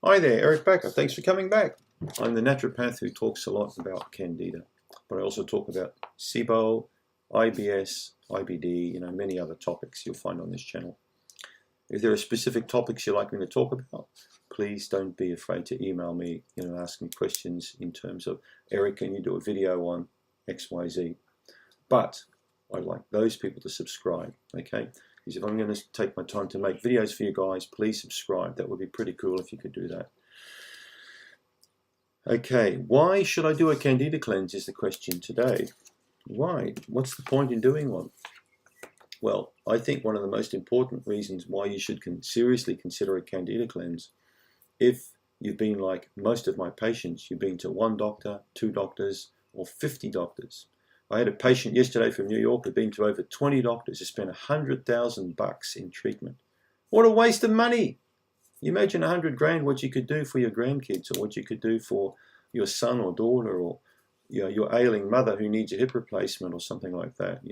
Hi there, Eric Bakker. Thanks for coming back. I'm the naturopath who talks a lot about Candida, but I also talk about SIBO, IBS, IBD, many other topics you'll find on this channel. If there are specific topics you'd like me to talk about, please don't be afraid to email me, ask me questions in terms of, Eric, can you do a video on XYZ? But I'd like those people to subscribe, okay? Because if I'm going to take my time to make videos for you guys, please subscribe. That would be pretty cool if you could do that. Okay, why should I do a Candida cleanse is the question today. Why? What's the point in doing one? Well, I think one of the most important reasons why you should seriously consider a Candida cleanse, if you've been like most of my patients, you've been to one doctor, 2 doctors, or 50 doctors. I had a patient yesterday from New York who'd been to over 20 doctors, who spent $100,000 in treatment. What a waste of money! You imagine 100 grand, what you could do for your grandkids, or what you could do for your son or daughter, or your ailing mother who needs a hip replacement or something like that.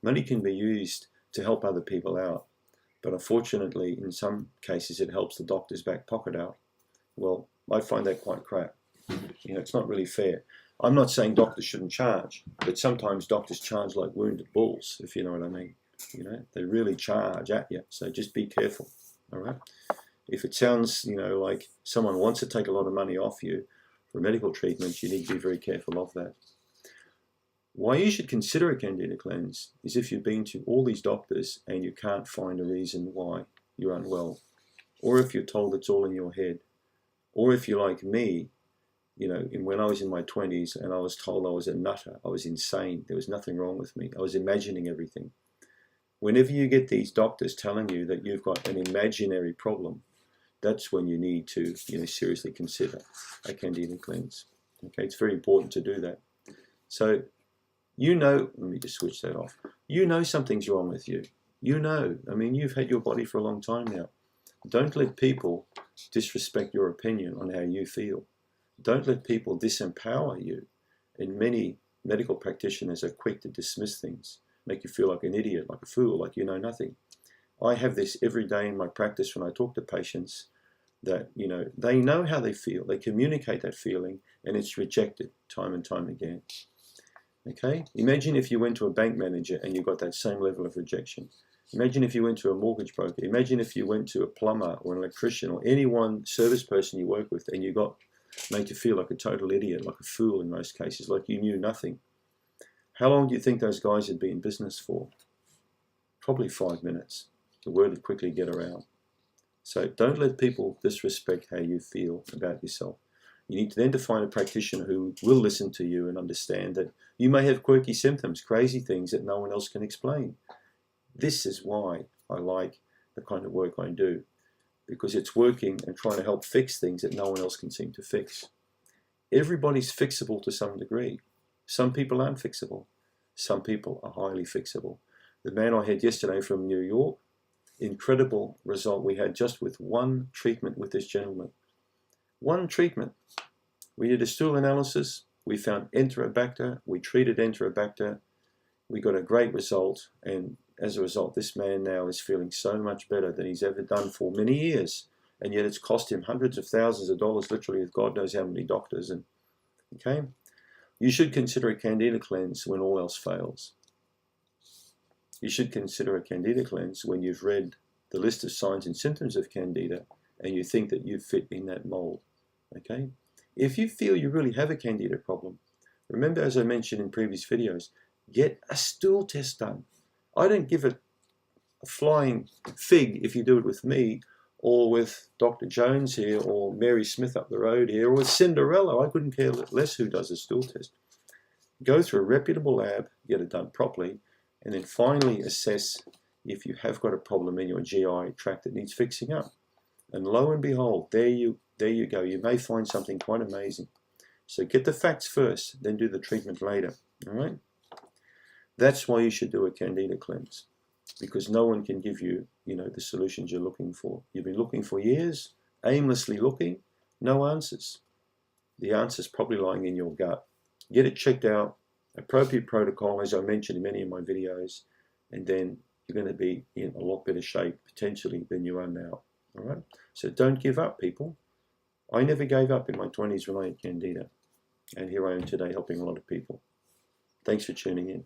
Money can be used to help other people out, but unfortunately, in some cases, it helps the doctor's back pocket out. Well, I find that quite crap. It's not really fair. I'm not saying doctors shouldn't charge, but sometimes doctors charge like wounded bulls, if you know what I mean. They really charge at you, so just be careful, all right? If it sounds, like someone wants to take a lot of money off you for medical treatment, you need to be very careful of that. Why you should consider a Candida cleanse is if you've been to all these doctors and you can't find a reason why you're unwell, or if you're told it's all in your head, or if you're like me, when I was in my 20s and I was told I was a nutter, I was insane, there was nothing wrong with me, I was imagining everything. Whenever you get these doctors telling you that you've got an imaginary problem, that's when you need to seriously consider a Candida cleanse. Okay, it's very important to do that. So, let me just switch that off. Something's wrong with you. I mean, you've had your body for a long time now. Don't let people disrespect your opinion on how you feel. Don't let people disempower you. And many medical practitioners are quick to dismiss things, make you feel like an idiot, like a fool, like you know nothing. I have this every day in my practice when I talk to patients that, they know how they feel. They communicate that feeling and it's rejected time and time again. Okay? Imagine if you went to a bank manager and you got that same level of rejection. Imagine if you went to a mortgage broker. Imagine if you went to a plumber or an electrician or any one service person you work with and you made you feel like a total idiot, like a fool in most cases, like you knew nothing. How long do you think those guys had been in business for? Probably 5 minutes. The word would quickly get around. So don't let people disrespect how you feel about yourself. You need to then find a practitioner who will listen to you and understand that you may have quirky symptoms, crazy things that no one else can explain. This is why I like the kind of work I do, because it's working and trying to help fix things that no one else can seem to fix. Everybody's fixable to some degree. Some people aren't fixable. Some people are highly fixable. The man I had yesterday from New York, incredible result we had just with one treatment with this gentleman. One treatment. We did a stool analysis. We found Enterobacter. We treated Enterobacter. We got a great result. And as a result, this man now is feeling so much better than he's ever done for many years. And yet it's cost him hundreds of thousands of dollars, literally, with God knows how many doctors. Okay? You should consider a Candida cleanse when all else fails. You should consider a Candida cleanse when you've read the list of signs and symptoms of Candida and you think that you fit in that mold. Okay? If you feel you really have a Candida problem, remember, as I mentioned in previous videos, get a stool test done. I don't give a flying fig if you do it with me or with Dr. Jones here or Mary Smith up the road here or with Cinderella. I couldn't care less who does a stool test. Go through a reputable lab, get it done properly, and then finally assess if you have got a problem in your GI tract that needs fixing up. And lo and behold, there you go. You may find something quite amazing. So get the facts first, then do the treatment later. All right? That's why you should do a Candida cleanse, because no one can give you, the solutions you're looking for. You've been looking for years, aimlessly looking, no answers. The answer's probably lying in your gut. Get it checked out, appropriate protocol, as I mentioned in many of my videos, and then you're going to be in a lot better shape, potentially, than you are now. All right? So don't give up, people. I never gave up in my 20s when I had Candida, and here I am today helping a lot of people. Thanks for tuning in.